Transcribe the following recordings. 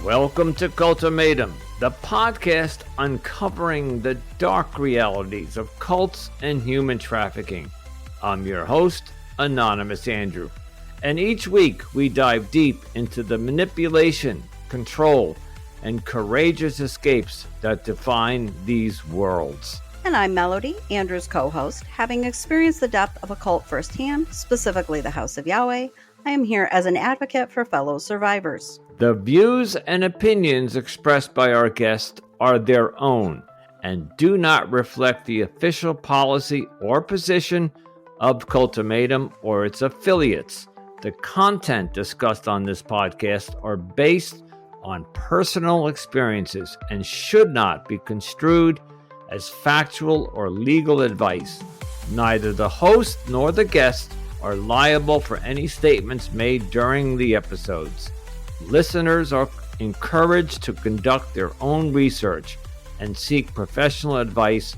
Welcome to Cultimatum, the podcast uncovering the dark realities of cults and human trafficking. I'm your host, Anonymous Andrew, and each week we dive deep into the manipulation, control, and courageous escapes that define these worlds. And I'm Melody, Andrew's co-host. Having experienced the depth of a cult firsthand, specifically the House of Yahweh, I am here as an advocate for fellow survivors. The views and opinions expressed by our guests are their own and do not reflect the official policy or position of Cultimatum or its affiliates. The content discussed on this podcast are based on personal experiences and should not be construed as factual or legal advice. Neither the host nor the guest are liable for any statements made during the episodes. Listeners are encouraged to conduct their own research and seek professional advice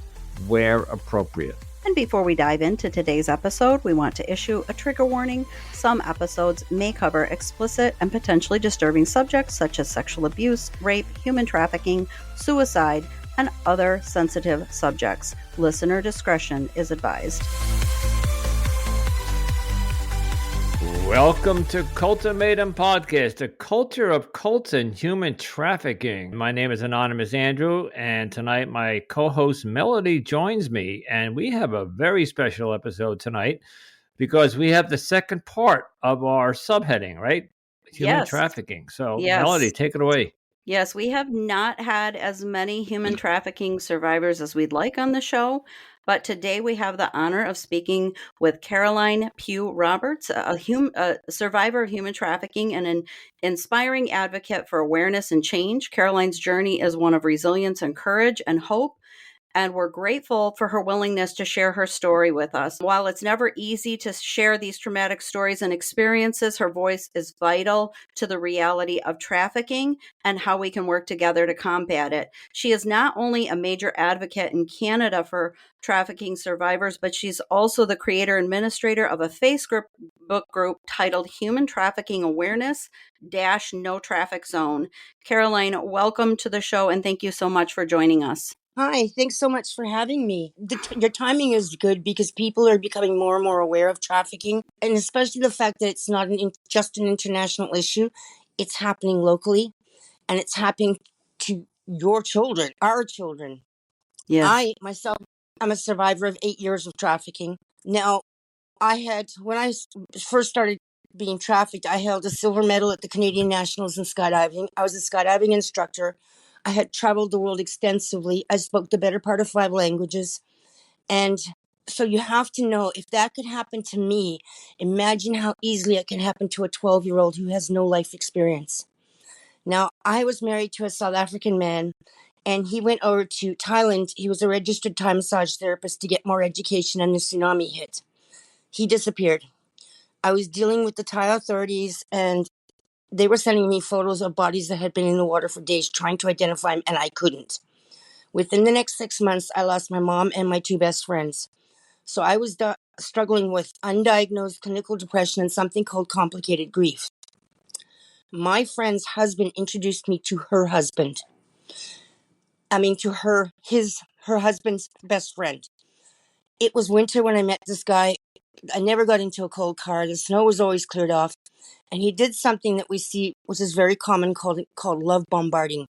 where appropriate. And before we dive into today's episode, we want to issue a trigger warning. Some episodes may cover explicit and potentially disturbing subjects such as sexual abuse, rape, human trafficking, suicide, and other sensitive subjects. Listener discretion is advised. Welcome to Cultimatum Podcast, a culture of cults and human trafficking. My name is Anonymous Andrew, and tonight my co-host Melody joins me, and we have a very special episode tonight because we have the second part of our subheading, right? Human trafficking. So, Melody, take it away. Yes, we have not had as many human trafficking survivors as we'd like on the show, but today we have the honor of speaking with Caroline Pugh Roberts, a survivor of human trafficking and an inspiring advocate for awareness and change. Caroline's journey is one of resilience and courage and hope, and we're grateful for her willingness to share her story with us. While it's never easy to share these traumatic stories and experiences, her voice is vital to the reality of trafficking and how we can work together to combat it. She is not only a major advocate in Canada for trafficking survivors, but she's also the creator and administrator of a Facebook group titled Human Trafficking Awareness - No Traffic Zone. Caroline, welcome to the show, and thank you so much for joining us. Hi, thanks so much for having me. Your timing is good because people are becoming more and more aware of trafficking, and especially the fact that it's not just an international issue. It's happening locally, and it's happening to your children, our children. Yes. I'm a survivor of 8 years of trafficking. Now, when I first started being trafficked, I held a silver medal at the Canadian Nationals in skydiving. I was a skydiving instructor. I had traveled the world extensively. I spoke the better part of 5 languages. And so you have to know, if that could happen to me, imagine how easily it can happen to a 12-year-old who has no life experience. Now, I was married to a South African man, and he went over to Thailand. He was a registered Thai massage therapist to get more education, and the tsunami hit. He disappeared. I was dealing with the Thai authorities, and they were sending me photos of bodies that had been in the water for days, trying to identify them, and I couldn't. Within the next 6 months, I lost my mom and my 2 best friends. So I was struggling with undiagnosed clinical depression and something called complicated grief. My friend's husband introduced me to her husband. her husband's best friend. It was winter when I met this guy. I never got into a cold car. The snow was always cleared off. And he did something that we see, which is very common, called love bombarding.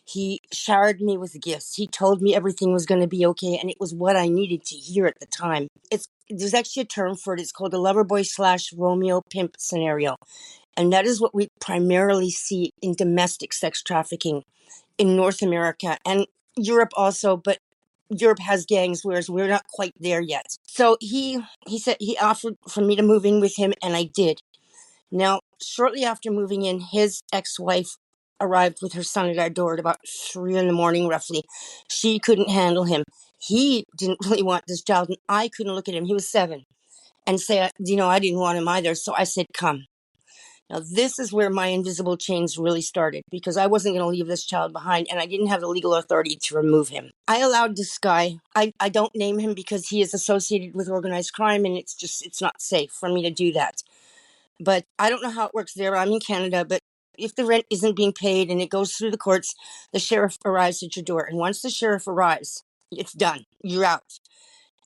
He showered me with gifts. He told me everything was going to be okay, and it was what I needed to hear at the time. There's actually a term for it. It's called the lover boy / Romeo pimp scenario. And that is what we primarily see in domestic sex trafficking in North America and Europe also, but Europe has gangs, whereas we're not quite there yet. So he said he offered for me to move in with him, and I did. Now, shortly after moving in, his ex-wife arrived with her son at our door at about 3 a.m, roughly. She couldn't handle him. He didn't really want this child, and I couldn't look at him. He was 7. And say, I didn't want him either. So I said, come. Now, this is where my invisible chains really started, because I wasn't going to leave this child behind, and I didn't have the legal authority to remove him. I allowed this guy, I don't name him because he is associated with organized crime, and it's not safe for me to do that. But I don't know how it works there. I'm in Canada, but if the rent isn't being paid and it goes through the courts, the sheriff arrives at your door. And once the sheriff arrives, it's done. You're out.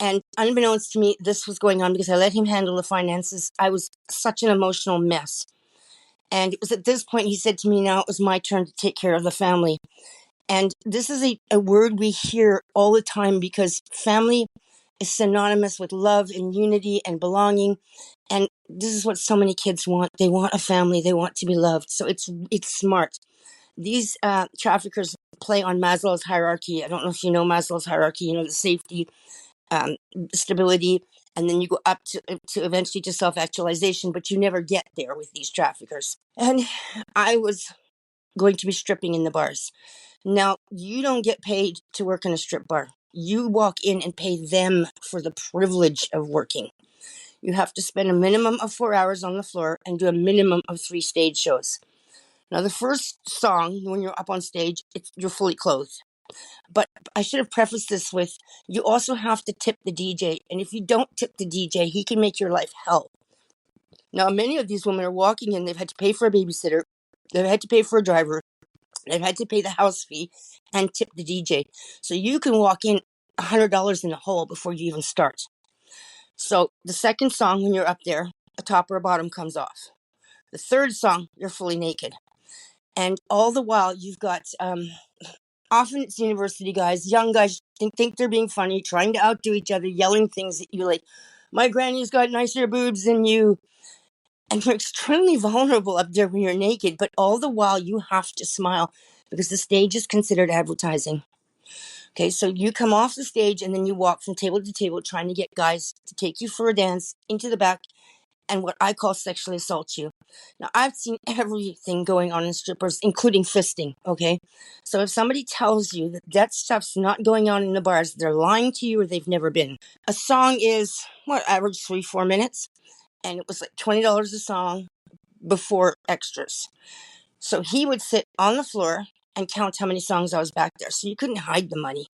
And unbeknownst to me, this was going on because I let him handle the finances. I was such an emotional mess. And it was at this point he said to me, now it was my turn to take care of the family. And this is a word we hear all the time because family is synonymous with love and unity and belonging. And this is what so many kids want. They want a family. They want to be loved. So it's smart. These traffickers play on Maslow's hierarchy. I don't know if you know Maslow's hierarchy, you know, the safety, stability, and then you go up to eventually to self-actualization, but you never get there with these traffickers. And I was going to be stripping in the bars. Now, you don't get paid to work in a strip bar. You walk in and pay them for the privilege of working. You have to spend a minimum of 4 hours on the floor and do a minimum of 3 stage shows. Now, the first song, when you're up on stage, you're fully clothed. But I should have prefaced this with, you also have to tip the DJ. And if you don't tip the DJ, he can make your life hell. Now, many of these women are walking in, they've had to pay for a babysitter, they've had to pay for a driver, they've had to pay the house fee and tip the DJ. So you can walk in $100 in the hole before you even start. So the second song, when you're up there, a top or a bottom comes off. The third song, you're fully naked. And all the while, you've got, often it's university guys, young guys, think they're being funny, trying to outdo each other, yelling things at you like, my granny's got nicer boobs than you. And you're extremely vulnerable up there when you're naked, but all the while you have to smile because the stage is considered advertising. Okay, so you come off the stage and then you walk from table to table trying to get guys to take you for a dance into the back and what I call sexually assault you. Now, I've seen everything going on in strippers, including fisting, okay? So if somebody tells you that that stuff's not going on in the bars, they're lying to you or they've never been. A song is, average 3-4 minutes? And it was like $20 a song before extras. So he would sit on the floor and count how many songs I was back there. So you couldn't hide the money.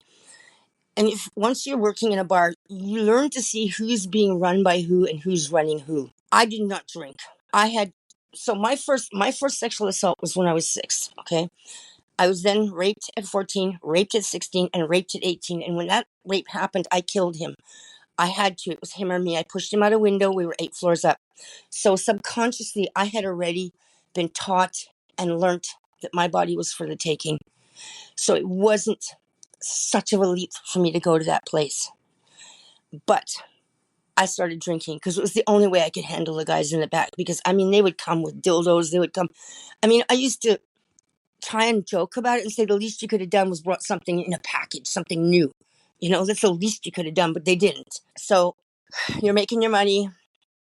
And if once you're working in a bar, you learn to see who's being run by who and who's running who. I did not drink. My first sexual assault was when I was 6. Okay. I was then raped at 14, raped at 16, and raped at 18. And when that rape happened, I killed him. I had to. It was him or me. I pushed him out a window. We were 8 floors up. So subconsciously, I had already been taught and learnt that my body was for the taking. So it wasn't such of a leap for me to go to that place. But I started drinking because it was the only way I could handle the guys in the back. Because, they would come with dildos. They would come. I used to try and joke about it and say the least you could have done was brought something in a package, something new. That's the least you could have done, but they didn't. So you're making your money.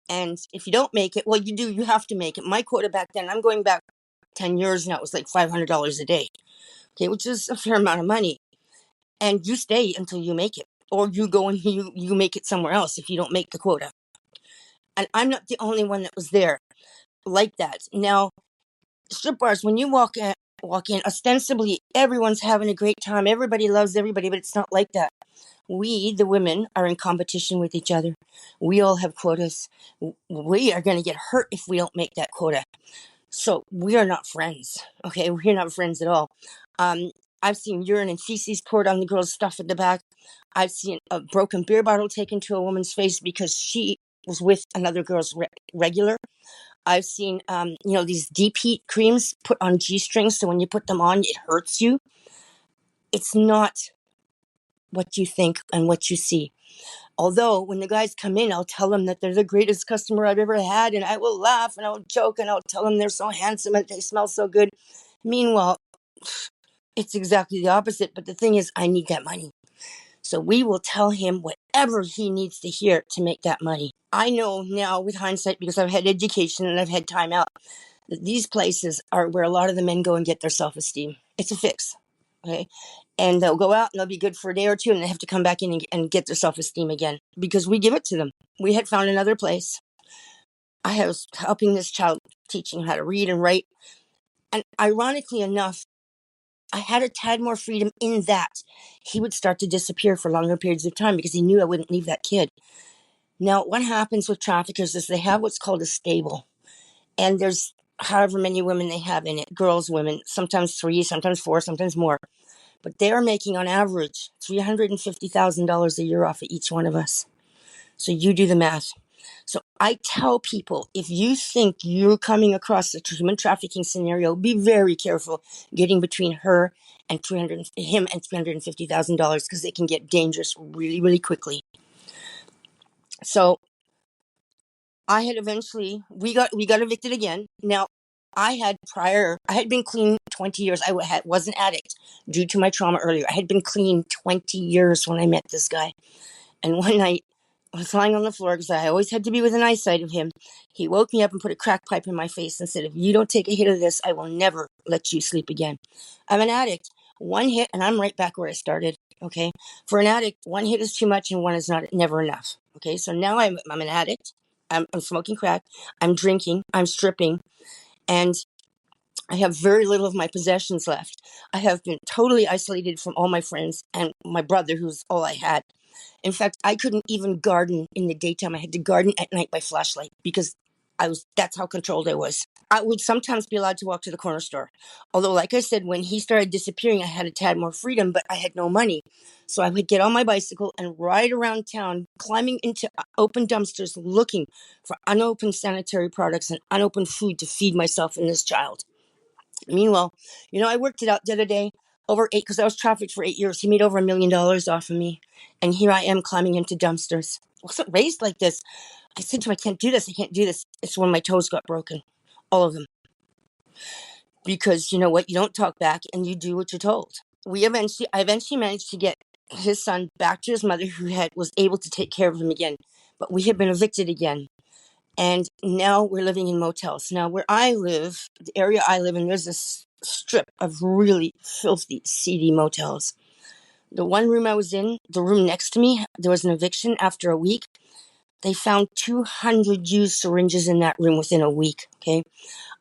And if you don't make it, well, you have to make it. My quota back then, I'm going back 10 years now, it was like $500 a day. Okay, which is a fair amount of money. And you stay until you make it. Or you go and you make it somewhere else if you don't make the quota. And I'm not the only one that was there like that. Now, strip bars, when you walk in, ostensibly everyone's having a great time. Everybody loves everybody, but it's not like that. We, the women, are in competition with each other. We all have quotas. We are going to get hurt if we don't make that quota. So we are not friends. Okay, we're not friends at all. I've seen urine and feces poured on the girl's stuff at the back. I've seen a broken beer bottle taken to a woman's face because she was with another girl's regular. I've seen, these deep heat creams put on G-strings. So when you put them on, it hurts you. It's not what you think and what you see. Although when the guys come in, I'll tell them that they're the greatest customer I've ever had. And I will laugh and I'll joke and I'll tell them they're so handsome and they smell so good. Meanwhile, it's exactly the opposite. But the thing is, I need that money. So we will tell him whatever he needs to hear to make that money. I know now with hindsight, because I've had education and I've had time out, that these places are where a lot of the men go and get their self-esteem. It's a fix. Okay. And they'll go out and they'll be good for a day or two and they have to come back in and get their self-esteem again because we give it to them. We had found another place. I was helping this child, teaching how to read and write. And ironically enough, I had a tad more freedom in that he would start to disappear for longer periods of time because he knew I wouldn't leave that kid. Now, what happens with traffickers is they have what's called a stable. And there's however many women they have in it, girls, women, sometimes 3, sometimes 4, sometimes more. But they are making on average $350,000 a year off of each one of us. So you do the math. So I tell people, if you think you're coming across a human trafficking scenario, be very careful getting between him and $350,000 because it can get dangerous really, really quickly. So I had eventually, we got evicted again. Now, I had been clean 20 years. I was an addict due to my trauma earlier. I had been clean 20 years when I met this guy. And one night, I was lying on the floor because I always had to be within eyesight of him. He woke me up and put a crack pipe in my face and said, if you don't take a hit of this, I will never let you sleep again. I'm an addict. One hit and I'm right back where I started. Okay. For an addict, one hit is too much and one is never enough. Okay. So now I'm an addict. I'm smoking crack. I'm drinking. I'm stripping. And I have very little of my possessions left. I have been totally isolated from all my friends and my brother, who's all I had. In fact, I couldn't even garden in the daytime. I had to garden at night by flashlight because that's how controlled I was. I would sometimes be allowed to walk to the corner store. Although, like I said, when he started disappearing, I had a tad more freedom, but I had no money. So I would get on my bicycle and ride around town, climbing into open dumpsters, looking for unopened sanitary products and unopened food to feed myself and this child. Meanwhile, I worked it out the other day, because I was trafficked for 8 years. He made over $1 million off of me. And here I am climbing into dumpsters. I wasn't raised like this. I said to him, I can't do this. I can't do this. It's when my toes got broken. All of them. Because you know what? You don't talk back and you do what you're told. I eventually managed to get his son back to his mother, who was able to take care of him again. But we had been evicted again. And now we're living in motels. Now, where I live, the area I live in, there's this strip of really filthy, seedy motels. The one room I was in, the room next to me, there was an eviction after a week. They found 200 used syringes in that room within a week, okay?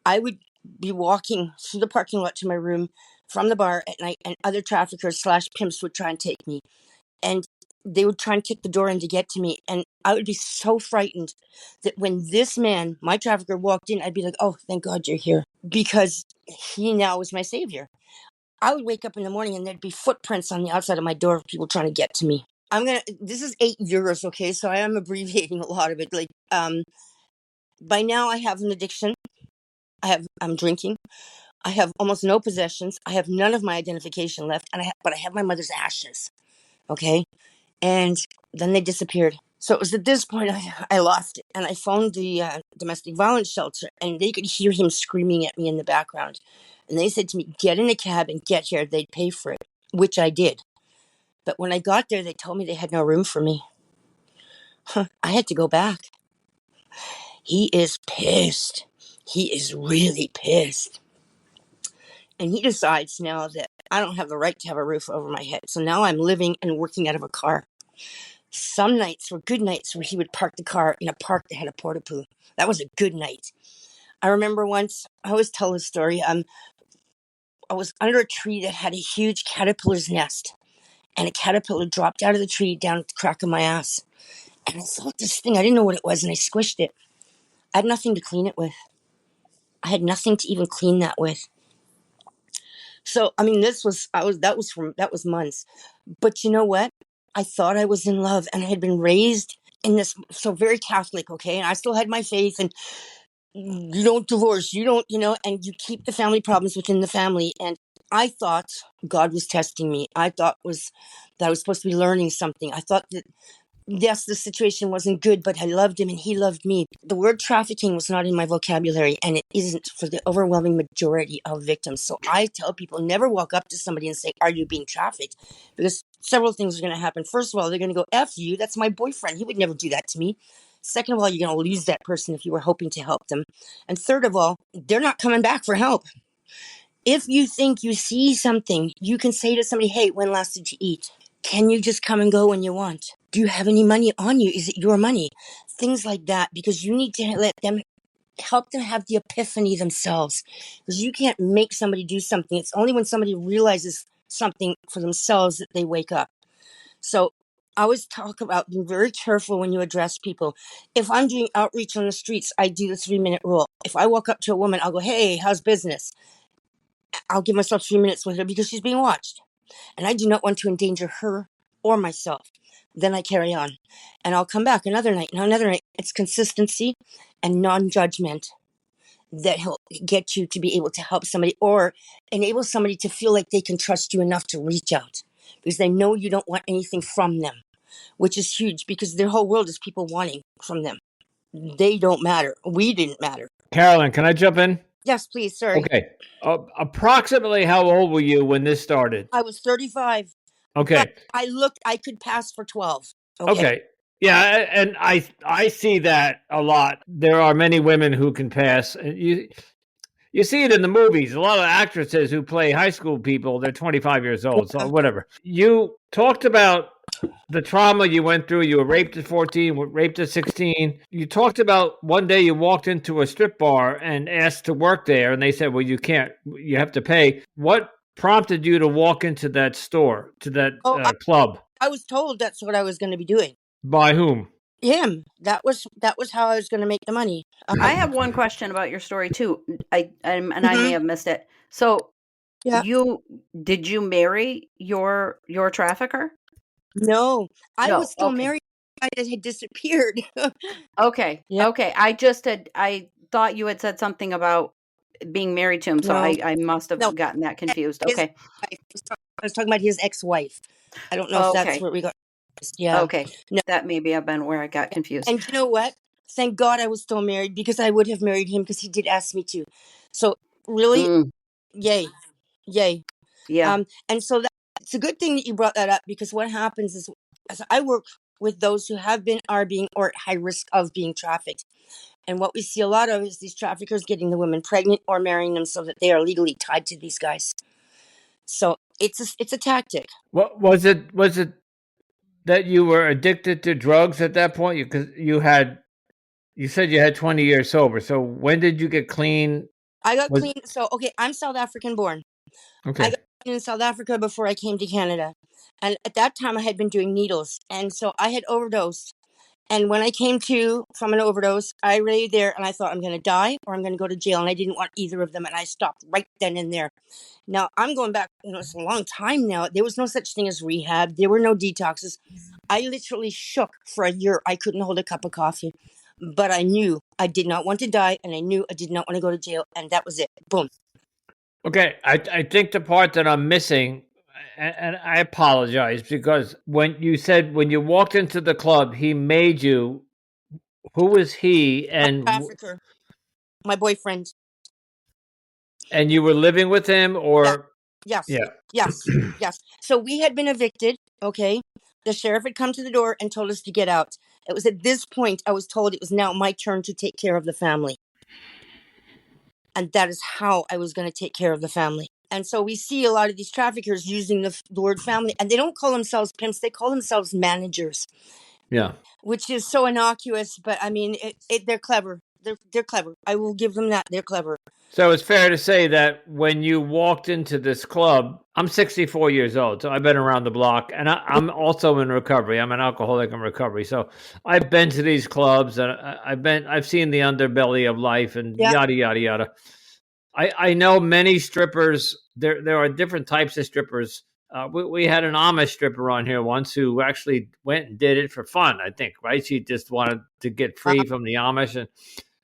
I would be walking through the parking lot to my room from the bar at night, and other traffickers / pimps would try and take me. And they would try and kick the door in to get to me. And I would be so frightened that when this man, my trafficker, walked in, I'd be like, oh, thank God you're here. Because he now was my savior. I would wake up in the morning and there'd be footprints on the outside of my door of people trying to get to me. This is 8 years, okay? So I am abbreviating a lot of it. By now I have an addiction. I'm drinking. I have almost no possessions. I have none of my identification left. But I have my mother's ashes, okay? And then they disappeared. So it was at this point I lost it. And I phoned the domestic violence shelter, and they could hear him screaming at me in the background. And they said to me, get in a cab and get here. They'd pay for it, which I did. But when I got there, they told me they had no room for me. I had to go back. He is pissed. He is really pissed. And he decides now that I don't have the right to have a roof over my head. So now I'm living and working out of a car. Some nights were good nights where he would park the car in a park that had a porta-poo. That was a good night. I remember once, I always tell this story, I was under a tree that had a huge caterpillar's nest. And a caterpillar dropped out of the tree down at the crack of my ass. And I saw this thing, I didn't know what it was, and I squished it. I had nothing to clean it with. I had nothing to even clean that with. So, that was months. But you know what? I thought I was in love, and I had been raised in this, so very Catholic, okay? And I still had my faith, and you don't divorce, and you keep the family problems within the family. And I thought God was testing me. I thought that I was supposed to be learning something. I thought that, yes, the situation wasn't good, but I loved him and he loved me. The word trafficking was not in my vocabulary, and it isn't for the overwhelming majority of victims. So I tell people, never walk up to somebody and say, are you being trafficked? Because several things are going to happen. First of all, they're going to go, F you, that's my boyfriend. He would never do that to me. Second of all, you're going to lose that person if you were hoping to help them. And third of all, they're not coming back for help. If you think you see something, you can say to somebody, hey, when last did you eat? Can you just come and go when you want? Do you have any money on you? Is it your money? Things like that, because you need to help them have the epiphany themselves. Because you can't make somebody do something. It's only when somebody realizes something for themselves that they wake up. So I always talk about being very careful when you address people. If I'm doing outreach on the streets, I do the 3-minute rule. If I walk up to a woman, I'll go, "Hey, how's business?" I'll give myself 3 minutes with her because she's being watched. And I do not want to endanger her or myself. Then I carry on. And I'll come back another night and another night. It's consistency and non-judgment that will get you to be able to help somebody or enable somebody to feel like they can trust you enough to reach out because they know you don't want anything from them, which is huge because their whole world is people wanting from them. They don't matter. We didn't matter. Carolyn, can I jump in? Yes, please. Sorry. Okay. Approximately how old were you when this started? I was 35, but Okay. I could pass for 12. Okay. Yeah, and I see that a lot. There are many women who can pass. You see it in the movies. A lot of actresses who play high school people, they're 25 years old, so whatever. You talked about the trauma you went through. You were raped at 14, raped at 16. You talked about one day you walked into a strip bar and asked to work there, and they said, well, you can't, you have to pay. What prompted you to walk into that store, to that club? I was told that's what I was going to be doing. By whom? Him. That was how I was going to make the money. I have one question about your story too. I may have missed it. So, Yeah. did you marry your trafficker? No, I No, was still okay. married. I had disappeared. Okay. Yeah. Okay. I thought you had said something about being married to him, so No. I must have No. gotten that confused. His Okay. wife. I was talking about his ex-wife. I don't know if that's Okay. where we got. Yeah. Okay. No. That may have been where I got confused. And you know what? Thank God I was still married because I would have married him because he did ask me to. So really, yay. Yeah. And so it's a good thing that you brought that up because what happens is, as I work with those who have been, are being, or at high risk of being trafficked. And what we see a lot of is these traffickers getting the women pregnant or marrying them so that they are legally tied to these guys. So it's a tactic. What was it? Was it that you were addicted to drugs at that point? Because you said you had 20 years sober. So when did you get clean? I got clean. So, okay, I'm South African born. Okay. I got clean in South Africa before I came to Canada. And at that time I had been doing needles. And so I had overdosed. And when I came to from an overdose, I lay there and I thought I'm going to die or I'm going to go to jail. And I didn't want either of them. And I stopped right then and there. Now I'm going back, it's a long time now. There was no such thing as rehab. There were no detoxes. I literally shook for a year. I couldn't hold a cup of coffee, but I knew I did not want to die. And I knew I did not want to go to jail. And that was it. Boom. Okay. I think the part that I'm missing, and I apologize because when you said when you walked into the club, he made you. Who was he? And Trafficker, my boyfriend. and you were living with him, or Yes. yeah. Yes. So we had been evicted. Okay. The sheriff had come to the door and told us to get out. It was at this point I was told it was now my turn to take care of the family. And that is how I was going to take care of the family. And so we see a lot of these traffickers using the word family, and they don't call themselves pimps, they call themselves managers. Yeah. Which is so innocuous, but I mean, they're clever. They're clever. I will give them that. They're clever. So it's fair to say that when you walked into this club, I'm 64 years old, so I've been around the block, and I'm also in recovery. I'm an alcoholic in recovery, so I've been to these clubs, and I've seen the underbelly of life, and yada yada yada. I know many strippers. There are different types of strippers. We had an Amish stripper on here once who actually went and did it for fun. I think, right? She just wanted to get free from the Amish, and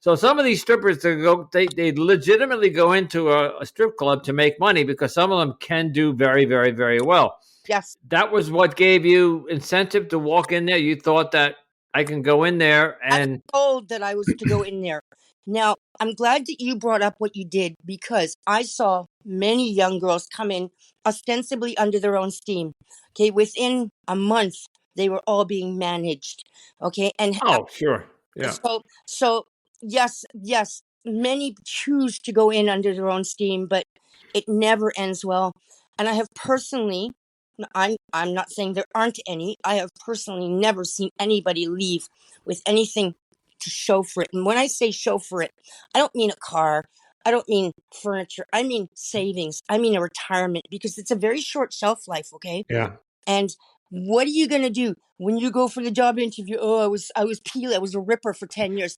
so some of these strippers they legitimately go into a strip club to make money because some of them can do very, very, very well. Yes. That was what gave you incentive to walk in there. You thought that I can go in there and I was told that I was to go in there. Now, I'm glad that you brought up what you did because I saw many young girls come in ostensibly under their own steam. Okay, within a month, they were all being managed. Okay, and oh, sure. Yeah. So yes, many choose to go in under their own steam, but it never ends well. And I have personally, I'm not saying there aren't any. I have personally never seen anybody leave with anything to show for it. And when I say show for it, I don't mean a car. I don't mean furniture. I mean savings. I mean a retirement because it's a very short shelf life, okay? Yeah. And What are you going to do when you go for the job interview? Oh, I was Peel. I was a ripper for 10 years.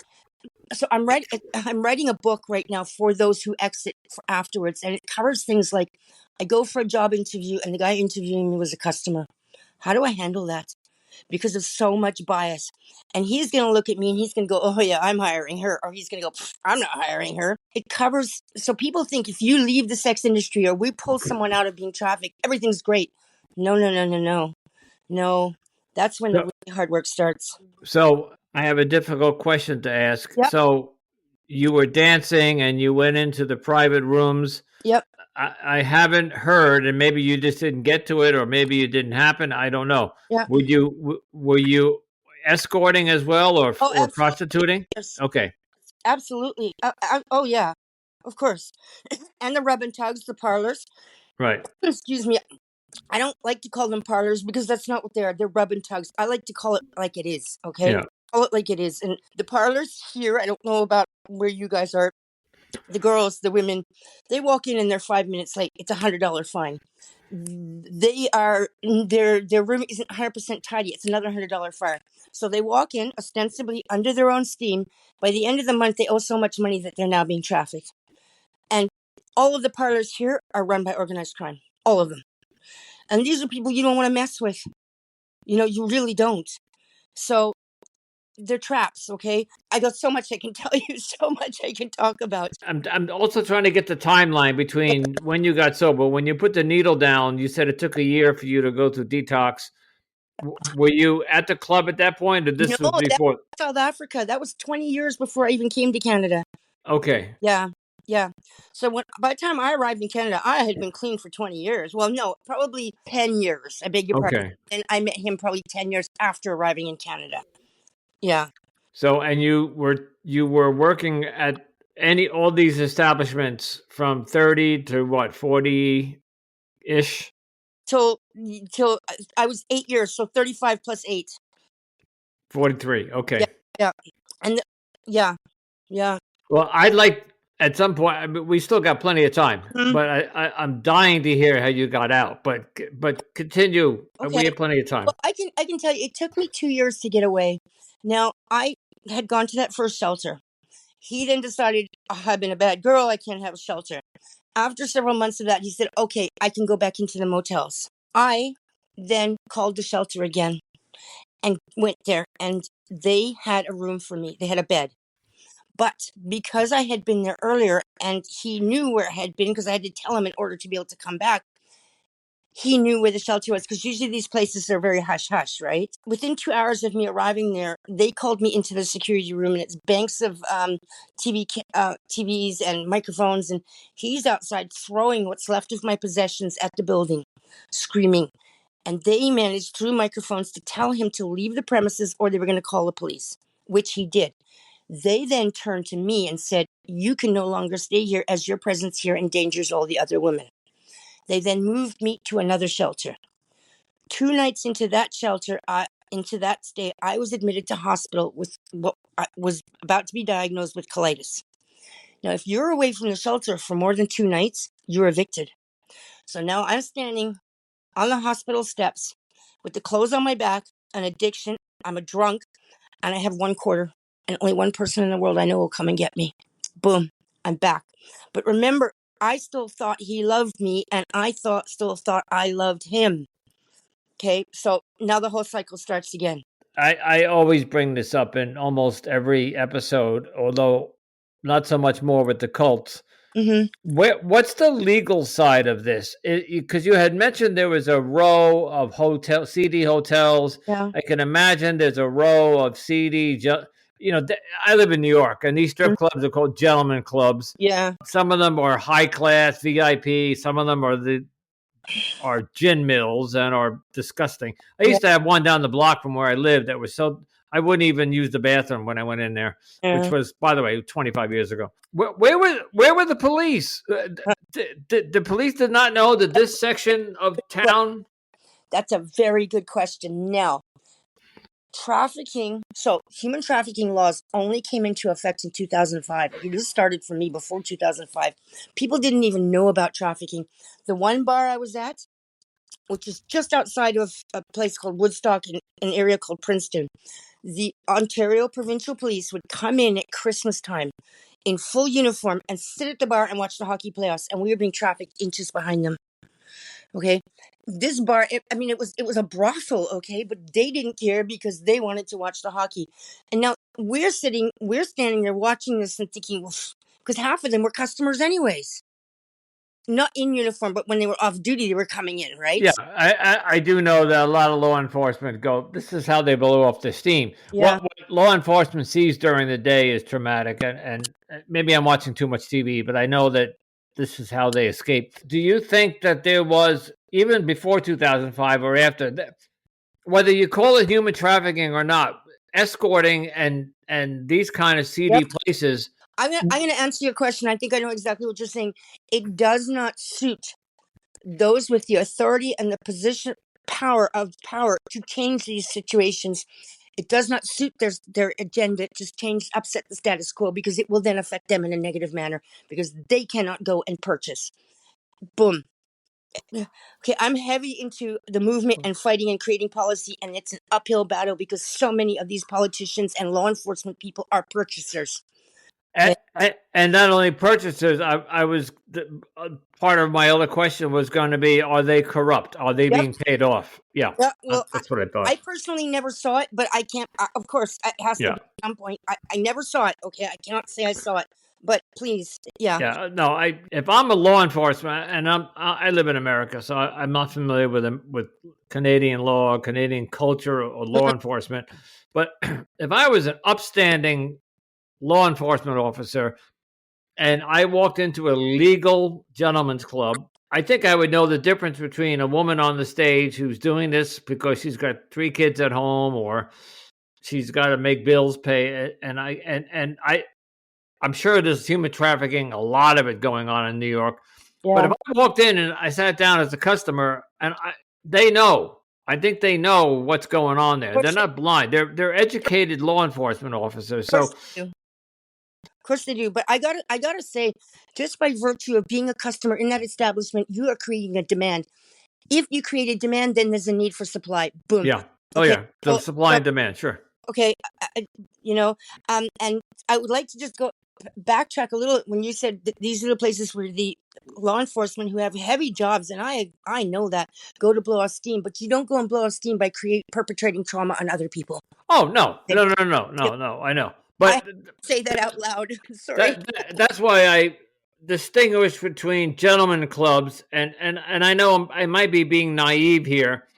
So I'm writing a book right now for those who exit for afterwards, and it covers things like I go for a job interview and the guy interviewing me was a customer. How do I handle that? Because of so much bias. And he's going to look at me and he's going to go, oh yeah, I'm hiring her. Or he's going to go, I'm not hiring her. It covers. So people think if you leave the sex industry or we pull someone out of being trafficked, everything's great. No, no, no, no, no. No, that's when the So, really hard work starts. so I have a difficult question to ask. Yep. So you were dancing and you went into the private rooms. Yep. I haven't heard, and maybe you just didn't get to it, or maybe it didn't happen. I don't know. Yep. Were you escorting as well, Oh, or absolutely. prostituting? Yes. Okay, Absolutely. Oh, yeah. Of course. And the rub and tugs, the parlors. right. Excuse me. I don't like to call them parlors because that's not what they are. They're rub and tugs. I like to call it like it is. Okay. Yeah. Call it like it is. And the parlors here, I don't know about where you guys are. The girls, the women, they walk in and they're 5 minutes late. It's $100 fine. Their room isn't 100% tidy. It's another $100 fine. So they walk in ostensibly under their own steam. By the end of the month, they owe so much money that they're now being trafficked. And all of the parlors here are run by organized crime. All of them. And these are people you don't want to mess with. You really don't. So they're traps, okay? I got so much I can tell you, so much I can talk about. I'm also trying to get the timeline between when you got sober. When you put the needle down, you said it took a year for you to go through detox. Were you at the club at that point, or No, this was that before? was South Africa. That was 20 years before I even came to Canada. Okay. Yeah, yeah. So by the time I arrived in Canada, I had been clean for 20 years. Well, no, probably 10 years. I beg your pardon. Okay. And I met him probably 10 years after arriving in Canada. Yeah. So, and you were working at all these establishments from 30 to what, 40 ish? Till I was 8 years, so 35 plus 8. 43. Okay. Yeah, yeah. And yeah, yeah. Well, I'd like at some point. I mean, we still got plenty of time, Mhm. but I'm dying to hear how you got out. But continue. We Okay. have plenty of time. Well, I can tell you, it took me 2 years to get away. Now, I had gone to that first shelter. He then decided, oh, I've been a bad girl. I can't have a shelter. After several months of that, he said, okay, I can go back into the motels. I then called the shelter again and went there, and they had a room for me. They had a bed. But because I had been there earlier and he knew where I had been, because I had to tell him in order to be able to come back, he knew where the shelter was, because usually these places are very hush-hush, right? Within 2 hours of me arriving there, they called me into the security room, and it's banks of TVs and microphones, and he's outside throwing what's left of my possessions at the building, screaming. And they managed through microphones to tell him to leave the premises or they were going to call the police, which he did. They then turned to me and said, you can no longer stay here as your presence here endangers all the other women. They then moved me to another shelter. 2 nights into that shelter, into that stay, I was admitted to hospital with what I was about to be diagnosed with colitis. Now, if you're away from the shelter for more than 2 nights, you're evicted. So now I'm standing on the hospital steps with the clothes on my back, an addiction, I'm a drunk, and I have 1 quarter, and only one person in the world I know will come and get me. Boom, I'm back. But remember, I still thought he loved me, and I still thought I loved him. Okay, so now the whole cycle starts again. I always bring this up in almost every episode, although not so much more with the cults. Mm-hmm. What's the legal side of this? Because you had mentioned there was a row of CD hotels. Yeah. I can imagine there's a row of I live in New York, and these strip clubs are called gentlemen clubs. Yeah. Some of them are high class VIP. Some of them are gin mills and are disgusting. I used to have one down the block from where I lived that was so I wouldn't even use the bathroom when I went in there, which was, by the way, 25 years ago. Where were the police? The police did not know that this section of town. That's a very good question. Now, trafficking. So human trafficking laws only came into effect in 2005. This started for me before 2005. People didn't even know about trafficking. The one bar I was at, which is just outside of a place called Woodstock in an area called Princeton. The Ontario Provincial Police would come in at Christmas time in full uniform and sit at the bar and watch the hockey playoffs, and we were being trafficked inches behind them. Okay, this bar, it was a brothel. Okay, but they didn't care because they wanted to watch the hockey. And now we're standing there watching this and thinking, well, because half of them were customers anyways, not in uniform, but when they were off duty, they were coming in, right? Yeah, I do know that a lot of law enforcement go, this is how they blow off the steam. Yeah. What law enforcement sees during the day is traumatic, and maybe I'm watching too much TV, but I know that this is how they escape. Do you think that there was, even before 2005 or after, whether you call it human trafficking or not, escorting and these kind of seedy Yep. places? I'm gonna answer your question. I think I know exactly what you're saying. It does not suit those with the authority and the position power to change these situations. It does not suit their agenda to change, upset the status quo, because it will then affect them in a negative manner because they cannot go and purchase. Boom. Okay, I'm heavy into the movement and fighting and creating policy, and it's an uphill battle because so many of these politicians and law enforcement people are purchasers. And not only purchasers, I was part of my other question was going to be: are they corrupt? Are they being paid off? Yeah, Well, that's what I thought. I personally never saw it, but I can't. Of course, it has to be at some point. I never saw it. Okay, I cannot say I saw it, but please, yeah. No, if I'm a law enforcement and I live in America, so I'm not familiar with Canadian law, Canadian culture, or law enforcement. But if I was an upstanding law enforcement officer and I walked into a legal gentleman's club, I think I would know the difference between a woman on the stage who's doing this because she's got 3 kids at home or she's got to make bills pay. And I'm sure there's human trafficking, a lot of it going on in New York. yeah. But if I walked in and I sat down as a customer and they know, I think they know what's going on there. They're not blind. They're educated law enforcement officers. So of course they do, but I gotta say, just by virtue of being a customer in that establishment, you are creating a demand. If you create a demand, then there's a need for supply. Boom. yeah. Oh yeah. So supply and demand. Sure. Okay. And I would like to just backtrack a little when you said that these are the places where the law enforcement who have heavy jobs, and I know that, go to blow off steam, but you don't go and blow off steam by perpetrating trauma on other people. Oh no. I know. But I say that out loud. Sorry. That's why I distinguish between gentlemen clubs and I know I might be being naive here,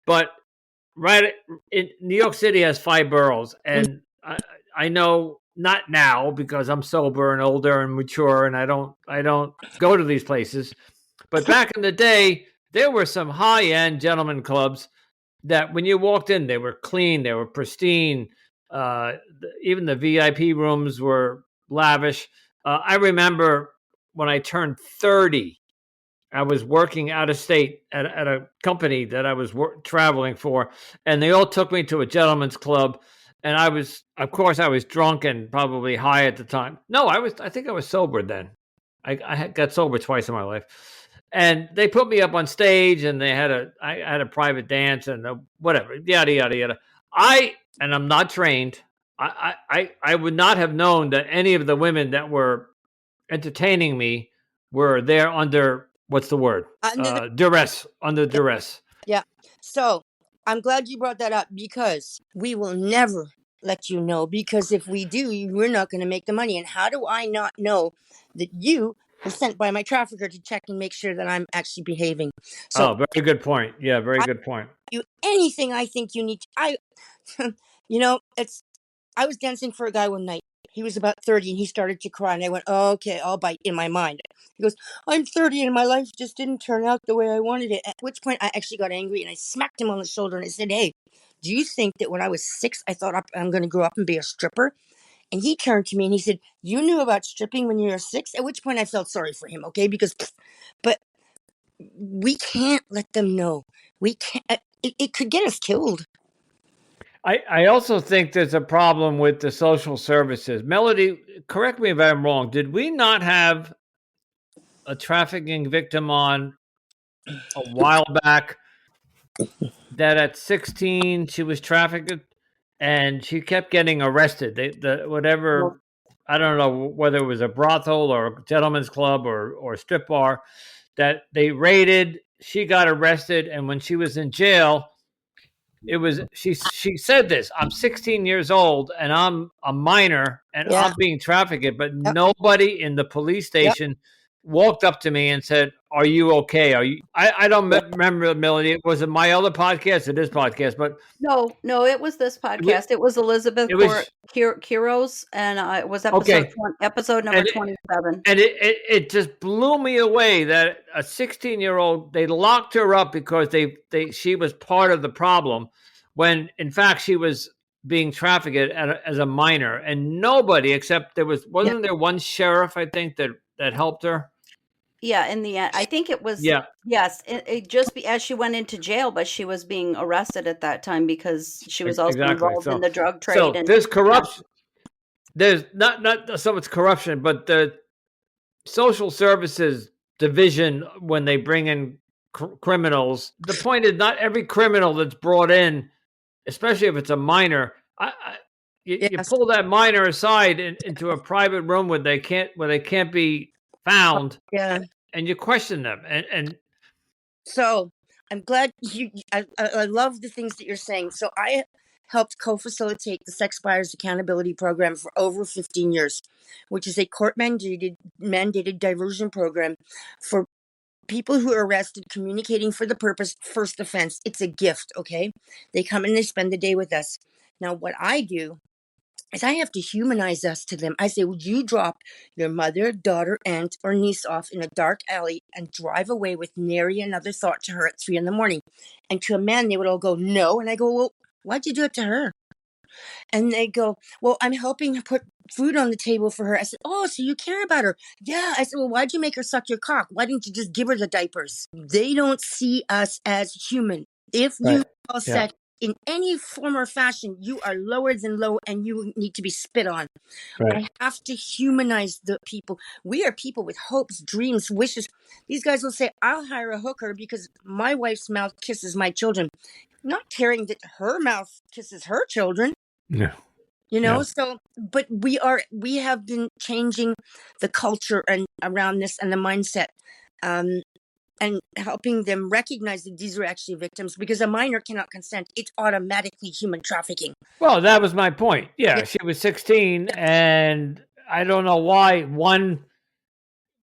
but right in New York City has 5 boroughs, and I know not now because I'm sober and older and mature, and I don't go to these places. But back in the day, there were some high-end gentlemen clubs that when you walked in, they were clean, they were pristine. Even the VIP rooms were lavish. I remember when I turned 30, I was working out of state at a company that I was traveling for, and they all took me to a gentleman's club. And I was drunk and probably high at the time. No, I think I was sober then. I got sober twice in my life. And they put me up on stage, and I had a private dance and whatever, yada yada yada. And I'm not trained. I would not have known that any of the women that were entertaining me were there under, what's the word? Duress. Under duress. Yeah. So I'm glad you brought that up, because we will never let you know, because if we do, we're not going to make the money. And how do I not know that you were sent by my trafficker to check and make sure that I'm actually behaving? So, very good point. Yeah, very good point. You anything I think you need to, I was dancing for a guy one night. He was about 30 and he started to cry, and I went, oh, okay, I'll bite, in my mind. He goes, I'm 30 and my life just didn't turn out the way I wanted it. At which point I actually got angry and I smacked him on the shoulder and I said, hey, do you think that when I was 6, I thought I'm going to grow up and be a stripper? And he turned to me and he said, you knew about stripping when you were 6? At which point I felt sorry for him, okay? But we can't let them know. We can't. It could get us killed. I also think there's a problem with the social services. Melody, correct me if I'm wrong. Did we not have a trafficking victim on a while back that at 16 she was trafficked, and she kept getting arrested. Well, Whatever, I don't know whether it was a brothel or a gentleman's club or strip bar that they raided. She got arrested, and when she was in jail, it was she said this: I'm 16 years old and I'm a minor and Yeah. I'm being trafficked, but Yep. nobody in the police Yep. station walked up to me and said, "Are you okay? Are you?" I don't Yeah. remember, Melody. Was it my other podcast or this podcast? But no, it was this it was, podcast. It was Elizabeth it was Quiros, and it was okay. episode number And 27. it just blew me away that a 16-year-old, they locked her up because she was part of the problem, when in fact she was being trafficked as a minor, and nobody, except Yeah. wasn't there one sheriff, I think, that helped her. Yeah, in the end, I think it was, Yeah, yes, it just as she went into jail, but she was being arrested at that time because she was also exactly. involved in the drug trade, So and there's yeah, corruption. There's not so much corruption, but the social services division, when they bring in criminals, the point is not every criminal that's brought in, especially if it's a minor, you Yes. pull that minor aside into a private room where they can't be found, Yeah. and you question them, and So I'm glad I love the things that you're saying. So I helped co-facilitate the Sex Buyers Accountability Program for over 15 years, which is a court mandated diversion program for people who are arrested communicating for the purpose first offense. It's a gift, okay? They come and they spend the day with us. Now what I do is I have to humanize us to them. I say, would you drop your mother, daughter, aunt, or niece off in a dark alley and drive away with nary another thought to her at 3 a.m? And to a man, they would all go, no. And I go, well, why'd you do it to her? And they go, well, I'm helping her put food on the table for her. I said, oh, so you care about her? Yeah. I said, well, why'd you make her suck your cock? Why didn't you just give her the diapers? They don't see us as human. If you right, call yeah, sex in any form or fashion, you are lower than low and you need to be spit on. right, I have to humanize the people. We are people with hopes, dreams, wishes. These guys will say, I'll hire a hooker because my wife's mouth kisses my children. Not caring that her mouth kisses her children. yeah, yeah. So, but we have been changing the culture and around this and the mindset, um and helping them recognize that these are actually victims, because a minor cannot consent. It's automatically human trafficking. Well, that was my point. Yeah. Yeah, she was 16, and I don't know why one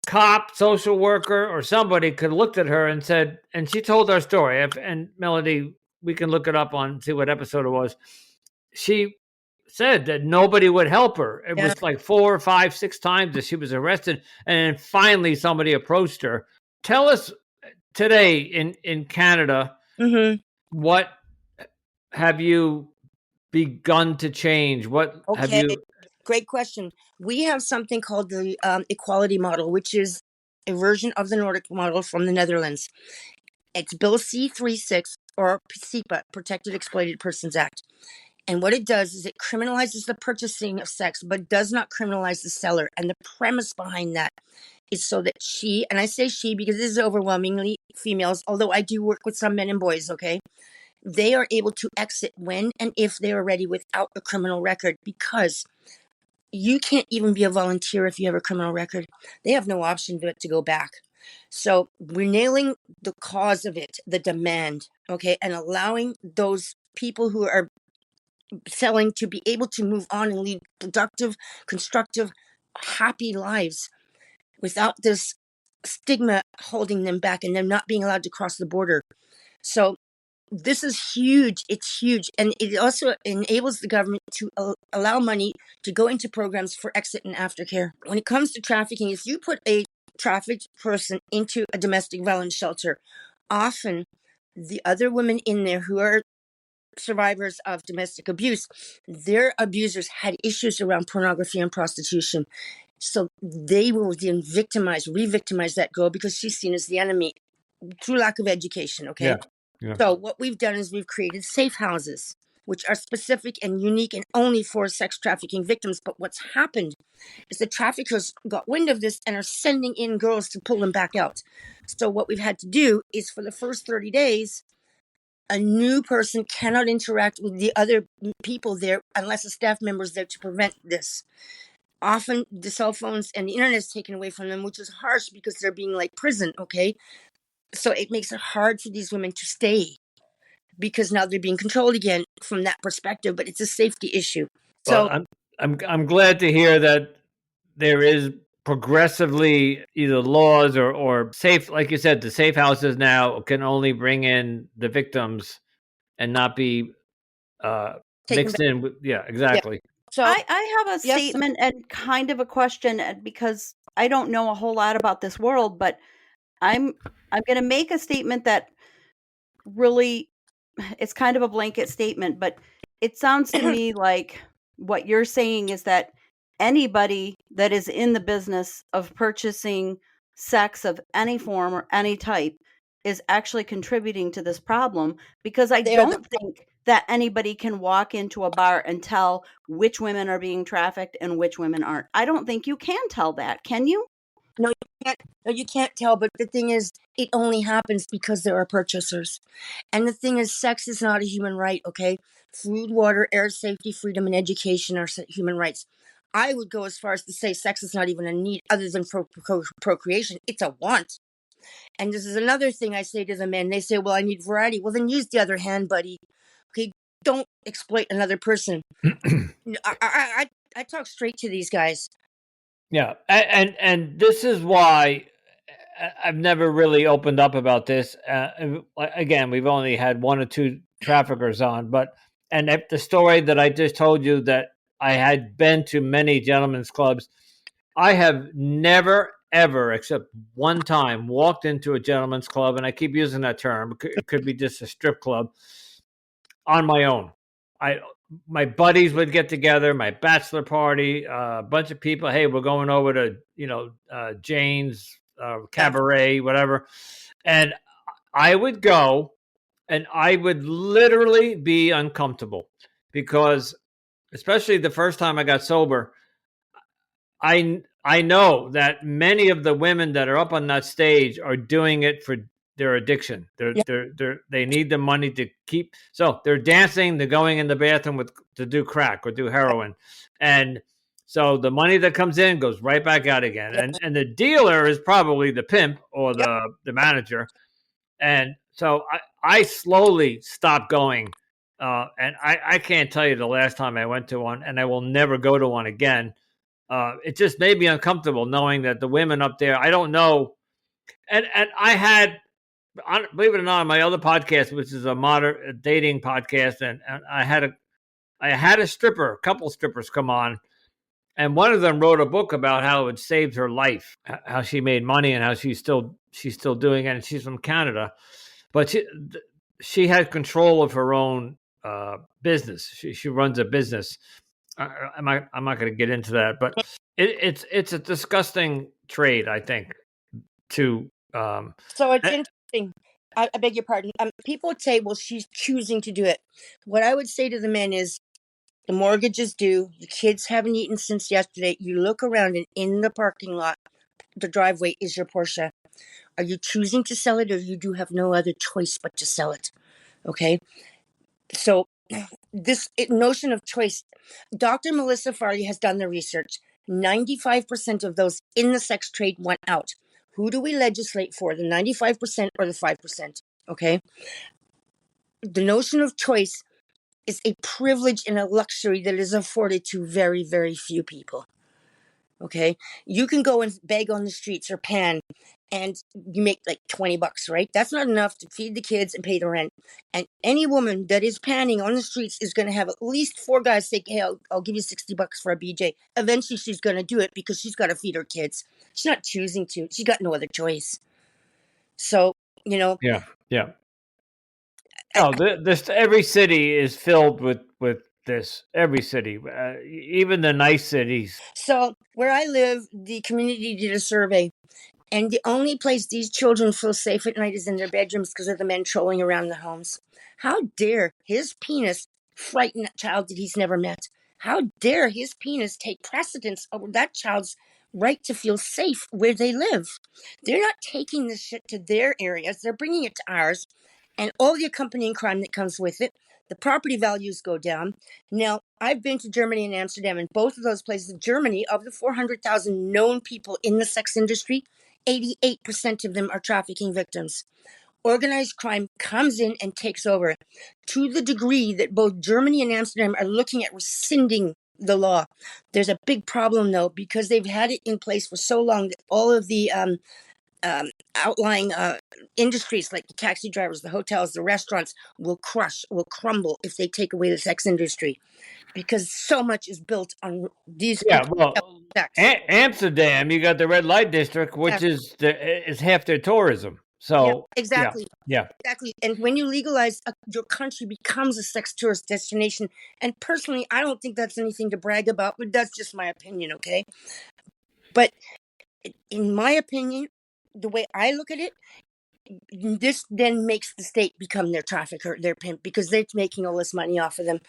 cop, social worker, or somebody could looked at her and said, and she told her story. And Melody, we can look it up on, see what episode it was. She said that nobody would help her. It Yeah. was like 4, 5, 6 times that she was arrested, and then finally somebody approached her. Tell us today in Canada, Mm-hmm. what have you begun to change? What have Okay. you? Great question. We have something called the equality model, which is a version of the Nordic model from the Netherlands. It's Bill C-36, or PSEPA, Protected Exploited Persons Act. And what it does is it criminalizes the purchasing of sex, but does not criminalize the seller. And the premise behind that is so that she, and I say she because this is overwhelmingly females, although I do work with some men and boys, okay? They are able to exit when and if they are ready without a criminal record, because you can't even be a volunteer if you have a criminal record. They have no option but to go back. So we're nailing the cause of it, the demand, okay, and allowing those people who are selling to be able to move on and lead productive, constructive, happy lives without this stigma holding them back and them not being allowed to cross the border. So this is huge. It's huge. And it also enables the government to allow money to go into programs for exit and aftercare. When it comes to trafficking, if you put a trafficked person into a domestic violence shelter, often the other women in there who are survivors of domestic abuse, their abusers had issues around pornography and prostitution. So they will then re-victimize that girl because she's seen as the enemy through lack of education, okay? Yeah, yeah. So what we've done is we've created safe houses, which are specific and unique and only for sex trafficking victims. But what's happened is the traffickers got wind of this and are sending in girls to pull them back out. So what we've had to do is for the first 30 days, A new person cannot interact with the other people there unless a staff member is there to prevent this. Often the cell phones and the internet is taken away from them, which is harsh because they're being like prison, okay? So it makes it hard for these women to stay because now they're being controlled again from that perspective, but it's a safety issue. Well, So I'm glad to hear that there is progressively either laws or safe, like you said, the safe houses now can only bring in the victims and not be taken mixed back. in with, yeah, Yeah. exactly. So I have a yes, statement and kind of a question because I don't know a whole lot about this world, but I'm going to make a statement that really it's kind of a blanket statement, but it sounds to me like what you're saying is that anybody that is in the business of purchasing sex of any form or any type is actually contributing to this problem, because I they are the don't think that anybody can walk into a bar and tell which women are being trafficked and which women aren't. I don't think you can tell that. Can you? no, you can't tell. But the thing is, it only happens because there are purchasers. And the thing is, sex is not a human right. Okay, food, water, air, safety, freedom, and education are human rights. I would go as far as to say sex is not even a need other than for procreation. It's a want. And this is another thing I say to the men. They say, well, I need variety. Well, then use the other hand, buddy. Okay, don't exploit another person. I talk straight to these guys. Yeah, and this is why I've never really opened up about this. Again, we've only had one or two traffickers on, but and the story that I just told you that I had been to many gentlemen's clubs. I have never ever, except one time, walked into a gentleman's club, and I keep using that term. It could be just a strip club on my own. My buddies would get together, my bachelor party, a bunch of people. Hey, we're going over to Jane's cabaret, whatever, and I would go, and I would literally be uncomfortable because, especially the first time I got sober, I know that many of the women that are up on that stage are doing it for their addiction. Yeah. They need the money to keep. So they're dancing. They're going in the bathroom to do crack or do heroin, and so the money that comes in goes right back out again. Yeah. And the dealer is probably the pimp or Yep. the manager. And so I slowly stopped going. And I can't tell you the last time I went to one, and I will never go to one again. It just made me uncomfortable knowing that the women up there, I don't know. And I had, believe it or not, on my other podcast, which is a modern dating podcast, and I had a stripper, a couple strippers come on, and one of them wrote a book about how it saved her life, how she made money, and how she's still doing it. And she's from Canada, but she had control of her own business. She runs a business. I'm not going to get into that, but it's a disgusting trade, I think. So it's interesting. I beg your pardon. People would say, well, she's choosing to do it. What I would say to the men is, the mortgage is due. The kids haven't eaten since yesterday. You look around, and in the parking lot, the driveway is your Porsche. Are you choosing to sell it, or you do have no other choice but to sell it? Okay. So this notion of choice, Dr. Melissa Farley has done the research. 95% of those in the sex trade went out. Who do we legislate for, the 95% or the 5%? Okay. The notion of choice is a privilege and a luxury that is afforded to very, very few people. Okay. You can go and beg on the streets or pan, and you make like $20, right? That's not enough to feed the kids and pay the rent. And any woman that is panning on the streets is going to have at least 4 guys say, hey, I'll give you $60 for a BJ. Eventually she's going to do it because she's got to feed her kids. She's not choosing to. She's got no other choice. So, yeah. No, this every city is filled with this. Every city, even the nice cities. So where I live, the community did a survey, and the only place these children feel safe at night is in their bedrooms because of the men trolling around the homes. How dare his penis frighten a child that he's never met? How dare his penis take precedence over that child's right to feel safe where they live? They're not taking this shit to their areas. They're bringing it to ours. and all the accompanying crime that comes with it. The property values go down. Now, I've been to Germany and Amsterdam, and both of those places, Germany, of the 400,000 known people in the sex industry, 88% of them are trafficking victims. Organized crime comes in and takes over to the degree that both Germany and Amsterdam are looking at rescinding the law. There's a big problem, though, because they've had it in place for so long that all of the outlying industries like the taxi drivers, the hotels, the restaurants will crumble if they take away the sex industry, because so much is built on these Yeah, people. well, Amsterdam, you got the red light district, which is half their tourism. Yeah, So exactly. yeah. Exactly. And when you legalize, your country becomes a sex tourist destination. And personally, I don't think that's anything to brag about, but that's just my opinion, okay? But in my opinion, the way I look at it, this then makes the state become their trafficker, their pimp, because they're making all this money off of them.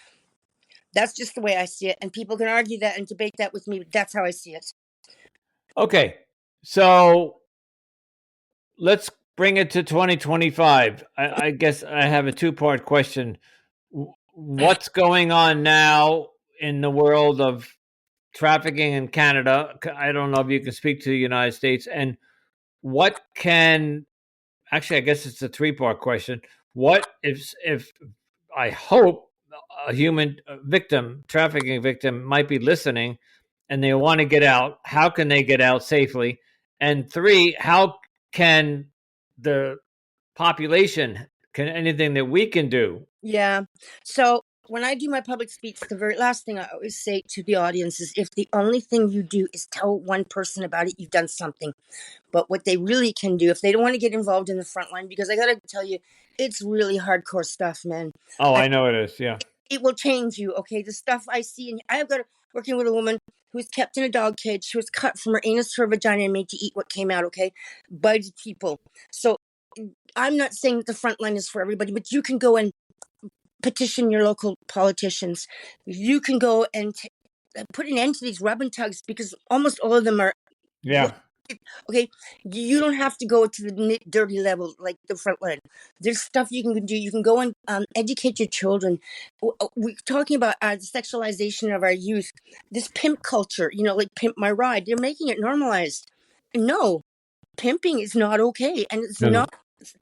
That's just the way I see it. And people can argue that and debate that with me, but that's how I see it. Okay. So let's bring it to 2025. I guess I have a two-part question. What's going on now in the world of trafficking in Canada? I don't know if you can speak to the United States. And what can, actually, I guess it's a three-part question. What if I hope a human victim, trafficking victim, might be listening and they want to get out, how can they get out safely? And three, how can the population, can anything that we can do? Yeah. So when I do my public speech, the very last thing I always say to the audience is, if the only thing you do is tell one person about it, you've done something. But what they really can do, if they don't want to get involved in the front line, because I got to tell you, it's really hardcore stuff, man. Oh, I know it is. Yeah. It will change you. Okay. The stuff I see, and I've got working with a woman who was kept in a dog cage. She was cut from her anus to her vagina and made to eat what came out. Okay. By people. So I'm not saying that the front line is for everybody, but you can go and petition your local politicians. You can go and put an end to these rub and tugs, because almost all of them are. Yeah. Okay, you don't have to go to the dirty level like the front line. There's stuff you can do. You can go and educate your children. We're talking about the sexualization of our youth. This pimp culture, like Pimp My Ride, they're making it normalized. No, pimping is not okay, and it's not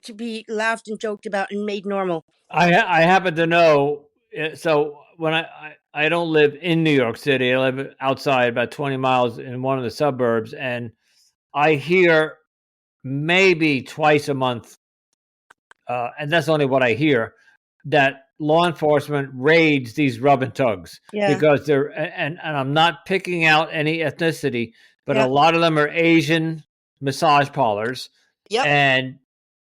to be laughed and joked about and made normal. I happen to know. So when I don't live in New York City, I live outside about 20 miles in one of the suburbs, and I hear maybe twice a month, and that's only what I hear, that law enforcement raids these rub and tugs because they're, and I'm not picking out any ethnicity, but a lot of them are Asian massage parlors. Yep. And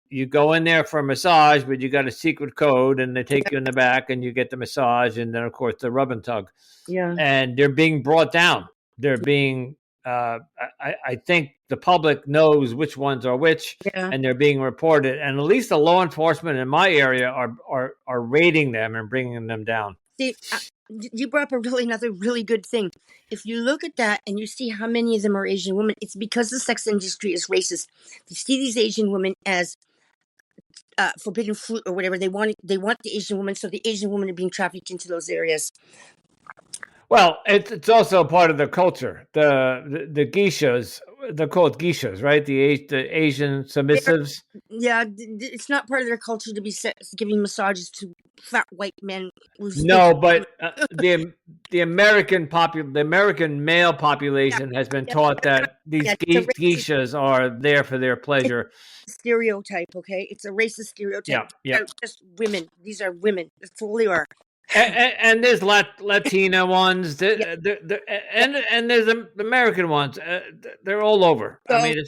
you go in there for a massage, but you got a secret code, and they take you in the back, and you get the massage, and then of course the rub and tug. Yeah. And they're being brought down. They're being. I think the public knows which ones are which, and they're being reported. And at least the law enforcement in my area are raiding them and bringing them down. See, you brought up another really good thing. If you look at that and you see how many of them are Asian women, it's because the sex industry is racist. They see these Asian women as forbidden fruit or whatever. They want the Asian woman, so the Asian women are being trafficked into those areas. Well, it's also part of the culture. The geishas, they're called geishas, right? The Asian submissives. It's not part of their culture to be giving massages to fat white men. No, but the American male population has been taught that these geishas are there for their pleasure. Stereotype, okay? It's a racist stereotype. Yeah. Just women. These are women. That's all they are. And there's Latina ones, and there's American ones. They're all over. I mean,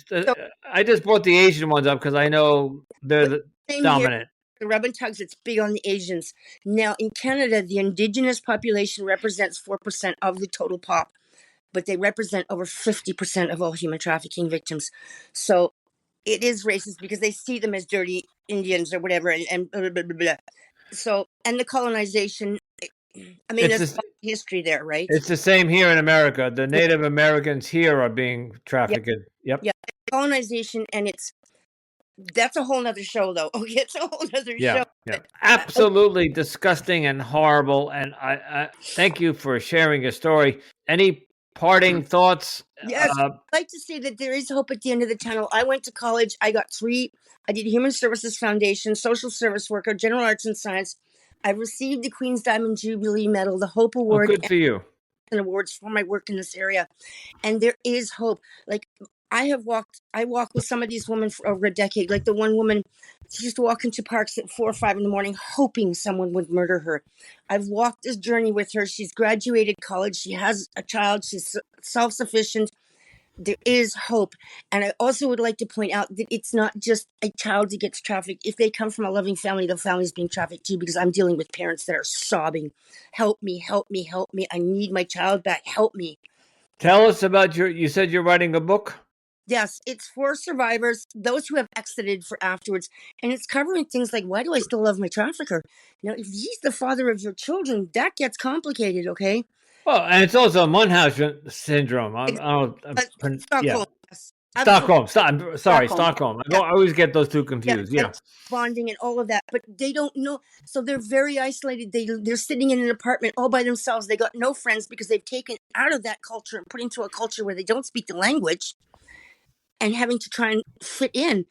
I just brought the Asian ones up because I know they're the dominant. Here, the rub and tugs, it's big on the Asians. Now, in Canada, the Indigenous population represents 4% of the total pop, but they represent over 50% of all human trafficking victims. So it is racist because they see them as dirty Indians or whatever, and blah, blah, blah, blah. So, and the colonization, I mean, there's history there, right? It's the same here in America. The Native Americans here are being trafficked. Yep. Yeah. Colonization, and it's That's a whole nother show, though. Okay, it's a whole nother Yeah, show. yeah, But absolutely disgusting and horrible. And I thank you for sharing your story. Any parting thoughts? yes, I'd like to say that there is hope at the end of the tunnel. I went to college. I got three. I did Human Services Foundation, social service worker, general arts and science. I received the Queen's Diamond Jubilee Medal, the Hope Oh, Award, good for you. and awards for my work in this area. And there is hope. Like I walked with some of these women for over a decade. Like the one woman, she used to walk into parks at 4 or 5 in the morning, hoping someone would murder her. I've walked this journey with her. She's graduated college. She has a child. She's self-sufficient. There is hope. And I also would like to point out that it's not just a child that gets trafficked. If they come from a loving family, the family's being trafficked too, because I'm dealing with parents that are sobbing. Help me, help me, help me. I need my child back. Help me. Tell us about you said you're writing a book? Yes, it's for survivors, those who have exited for afterwards. And it's covering things like, why do I still love my trafficker? Now, if he's the father of your children, that gets complicated, okay? Well, and it's also Munchausen syndrome. Yeah, Stockholm, yes. Absolutely. Stockholm. I'm sorry, Stockholm. Stockholm. Yeah. I always get those two Yeah, confused. and Yeah. bonding and all of that, but they don't know. So they're very isolated. They're sitting in an apartment all by themselves. They got no friends because they've taken out of that culture and put into a culture where they don't speak the language and having to try and fit in.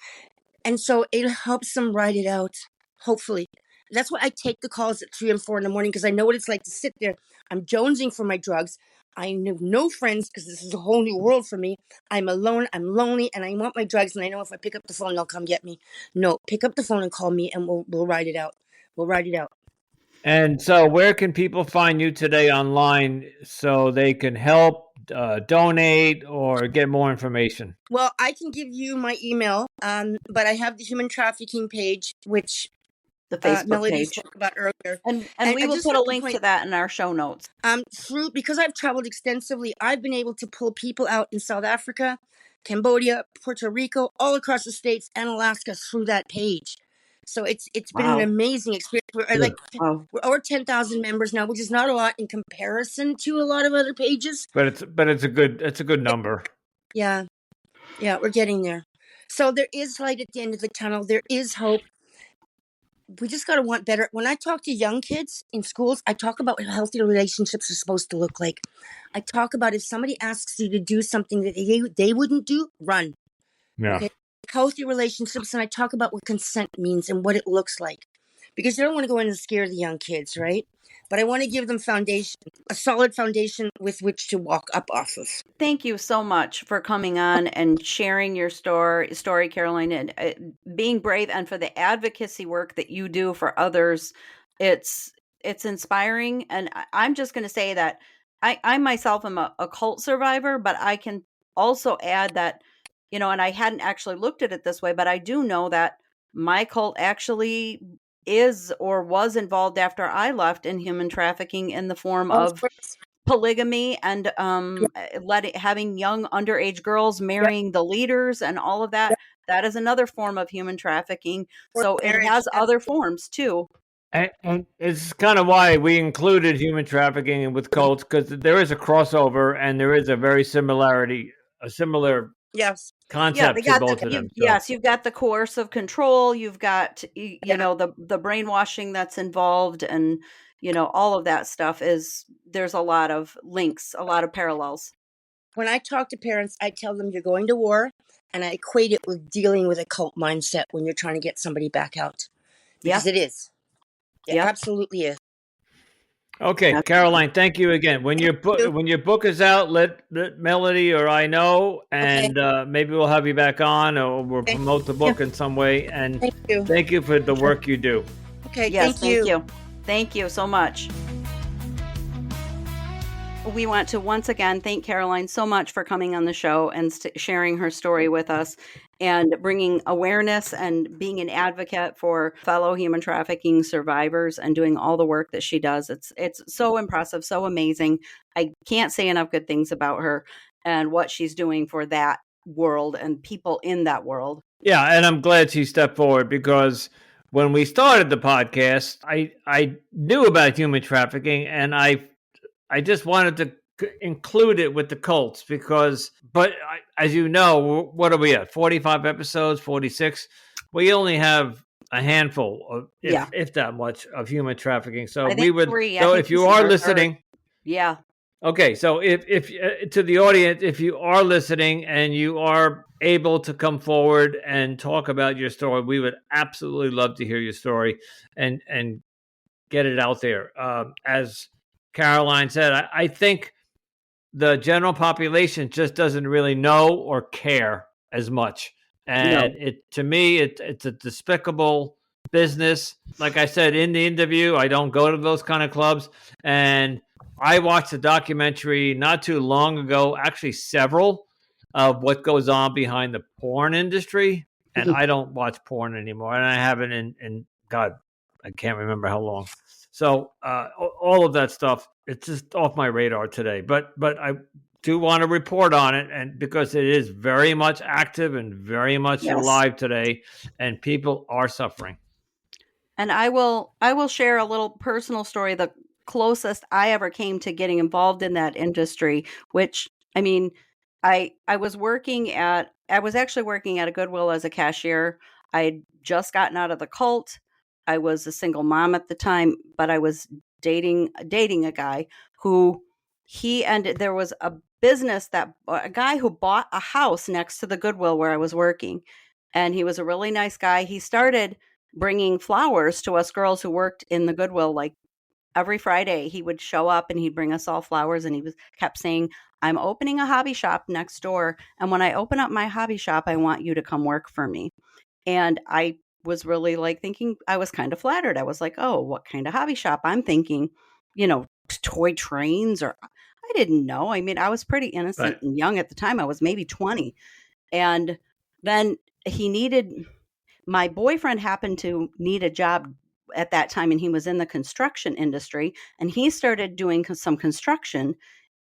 And so it helps them ride it out, hopefully. That's why I take the calls at 3 and 4 in the morning, because I know what it's like to sit there. I'm jonesing for my drugs. I have no friends because this is a whole new world for me. I'm alone. I'm lonely, and I want my drugs. And I know if I pick up the phone, they'll come get me. No, pick up the phone and call me, and we'll ride it out. We'll ride it out. And so, where can people find you today online so they can help, donate, or get more information? Well, I can give you my email, but I have the human trafficking page, which The Facebook Melody page. spoke about earlier. And And we I will just put a like to link point to that in our show notes. because I've traveled extensively, I've been able to pull people out in South Africa, Cambodia, Puerto Rico, all across the states and Alaska through that page. So it's been an Wow. amazing experience. Good. Wow. We're over 10,000 members now, which is not a lot in comparison to a lot of other pages. But it's a good number. Yeah, yeah, we're getting there. So there is light at the end of the tunnel. There is hope. We just got to want better. When I talk to young kids in schools, I talk about what healthy relationships are supposed to look like. I talk about if somebody asks you to do something that they wouldn't do, run. Yeah. Okay. Healthy relationships. And I talk about what consent means and what it looks like, because they don't want to go in and scare the young kids, right? But I want to give them a solid foundation with which to walk up off of. Thank you so much for coming on and sharing your story, Caroline, and being brave, and for the advocacy work that you do for others. It's inspiring, and I'm just going to say that I myself am a cult survivor, but I can also add that, and I hadn't actually looked at it this way, but I do know that my cult actually is or was involved after I left in human trafficking in the form Oh, of of course. polygamy and Yeah, having young underage girls yeah, marrying the leaders and all of that. yeah. That is another form of human trafficking. Forced So it marriage. has other forms too. And it's kind of why we included human trafficking with cults, because there is a crossover and there is a similar Yes. Yeah, they concept to got both of them. So yes, you've got the coercive control, you've got Yeah. the brainwashing that's involved, and all of that stuff there's a lot of links, a lot of parallels. When I talk to parents, I tell them you're going to war, and I equate it with dealing with a cult mindset when you're trying to get somebody back out, because Yep. it is. It Yep. absolutely is. okay, Absolutely. Caroline, thank you again. When your You. book is out, let Melody or I know, Okay. and maybe we'll have you back on, or we'll Okay. promote the book in some way. And Thank you. thank you for the work you do. Okay. Yes, Thank you. Thank you so much. We want to once again thank Caroline so much for coming on the show and sharing her story with us and bringing awareness and being an advocate for fellow human trafficking survivors and doing all the work that she does. It's so impressive, so amazing. I can't say enough good things about her and what she's doing for that world and people in that world. Yeah, and I'm glad she stepped forward, because when we started the podcast, I knew about human trafficking, and I just wanted to include it with the cults, because, but as you know, what are we at? 45 episodes, 46. we only have a handful of, Yeah. if that much, of human trafficking. So I we think would. 3. I So think if this you is are our 3rd. listening, Yeah. okay. So if to the audience, if you are listening and you are able to come forward and talk about your story, we would absolutely love to hear your story and get it out there. As Caroline said, I think the general population just doesn't really know or care as much. No. And to me, it's a despicable business. Like I said in the interview, I don't go to those kind of clubs. And I watched a documentary not too long ago, actually several, of what goes on behind the porn industry. And I don't watch porn anymore. And I haven't in God, I can't remember how long. So all of that stuff, it's just off my radar today. But I do want to report on it, and because it is very much active and very much Yes. alive today, and people are suffering. And I will share a little personal story, the closest I ever came to getting involved in that industry, which I mean, I was actually working at a Goodwill as a cashier. I had just gotten out of the cult. I was a single mom at the time, but I was dating a guy who there was a business a guy who bought a house next to the Goodwill where I was working. And he was a really nice guy. He started bringing flowers to us girls who worked in the Goodwill. Like every Friday, he would show up and he'd bring us all flowers. And he kept saying, "I'm opening a hobby shop next door. And when I open up my hobby shop, I want you to come work for me." And I was really like thinking, I was kind of flattered. I was like, "Oh, what kind of hobby shop?" I'm thinking, toy trains, or I didn't know. I mean, I was pretty innocent and young at the time. I was maybe 20. And then my boyfriend happened to need a job at that time, and he was in the construction industry, and he started doing some construction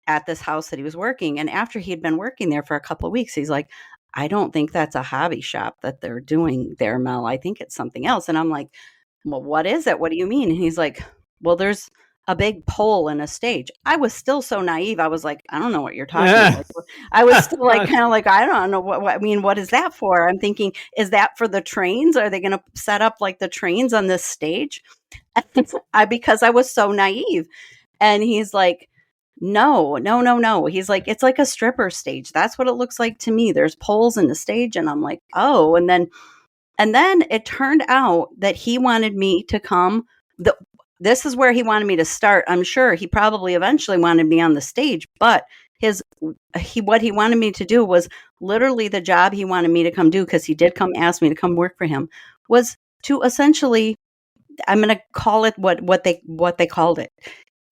at this house that he was working. And after he had been working there for a couple of weeks, he's like, "I don't think that's a hobby shop that they're doing there, Mel. I think it's something else." And I'm like, "Well, what is it? What do you mean?" And he's like, "Well, there's a big pole and a stage." I was still so naive. I was like, "I don't know what you're talking about." I was still like, kind of like, I don't know what I mean, what is that for? I'm thinking, is that for the trains? Are they going to set up like the trains on this stage? Because I was so naive. And he's like, "No, no, no, no." He's like, "It's like a stripper stage. That's what it looks like to me. There's poles in the stage." And I'm like, "Oh." And then it turned out that he wanted me to come. This is where he wanted me to start. I'm sure he probably eventually wanted me on the stage, but what he wanted me to do was literally the job he wanted me to come do, because he did come ask me to come work for him, was to essentially, I'm going to call it what they called it,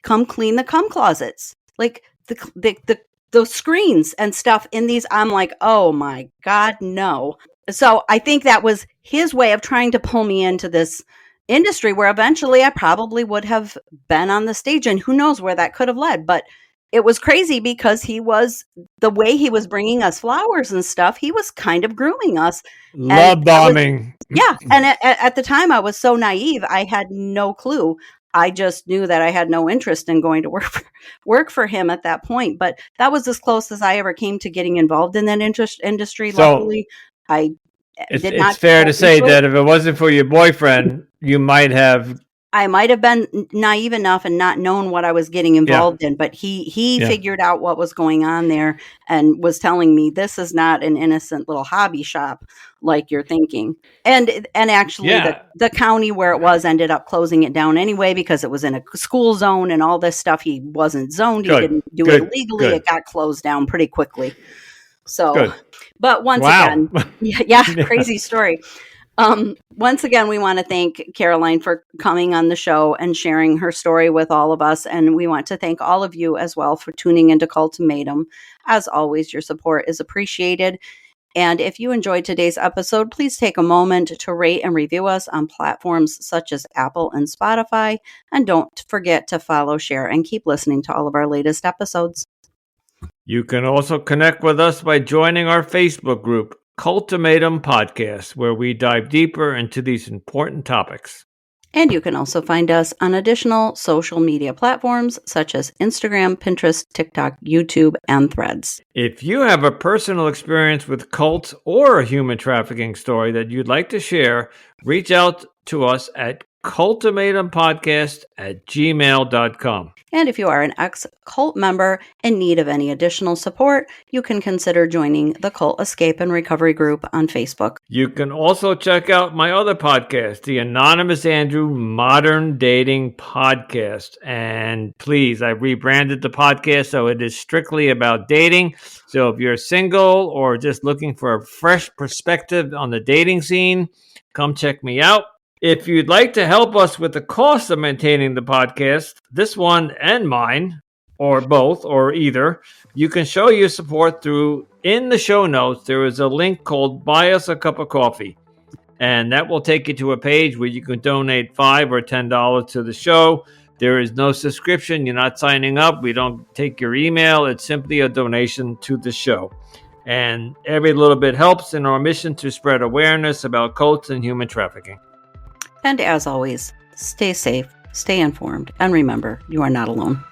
come clean the cum closets, like the screens and stuff in these. I'm like, "Oh my God, no." So I think that was his way of trying to pull me into this industry where eventually I probably would have been on the stage, and who knows where that could have led. But it was crazy because the way he was bringing us flowers and stuff, he was kind of grooming us. Love bombing. Yeah. And at the time I was so naive. I had no clue. I just knew that I had no interest in going to work for him at that point. But that was as close as I ever came to getting involved in that industry. So, luckily, I did not. It's fair to say that if it wasn't for your boyfriend, you might have. I might have been naive enough and not known what I was getting involved in, but he figured out what was going on there and was telling me, "This is not an innocent little hobby shop like you're thinking." And actually the county where it was ended up closing it down anyway, because it was in a school zone and all this stuff. He wasn't zoned. He didn't do it legally. It got closed down pretty quickly. So, but once again, crazy story. Once again, we want to thank Caroline for coming on the show and sharing her story with all of us. And we want to thank all of you as well for tuning into Cultimatum. As always, your support is appreciated. And if you enjoyed today's episode, please take a moment to rate and review us on platforms such as Apple and Spotify. And don't forget to follow, share, and keep listening to all of our latest episodes. You can also connect with us by joining our Facebook group, Cultimatum Podcast, where we dive deeper into these important topics. And you can also find us on additional social media platforms such as Instagram, Pinterest, TikTok, YouTube, and Threads. If you have a personal experience with cults or a human trafficking story that you'd like to share, reach out to us at cultimatumpodcast@gmail.com. And if you are an ex-cult member in need of any additional support, you can consider joining the Cult Escape and Recovery group on Facebook. You can also check out my other podcast, the Anonymous Andrew Modern Dating Podcast. And please, I rebranded the podcast so it is strictly about dating. So if you're single or just looking for a fresh perspective on the dating scene, come check me out. If you'd like to help us with the cost of maintaining the podcast, this one and mine, or both, or either, you can show your support through, in the show notes, there is a link called Buy Us a Cup of Coffee. And that will take you to a page where you can donate $5 or $10 to the show. There is no subscription. You're not signing up. We don't take your email. It's simply a donation to the show. And every little bit helps in our mission to spread awareness about cults and human trafficking. And as always, stay safe, stay informed, and remember, you are not alone.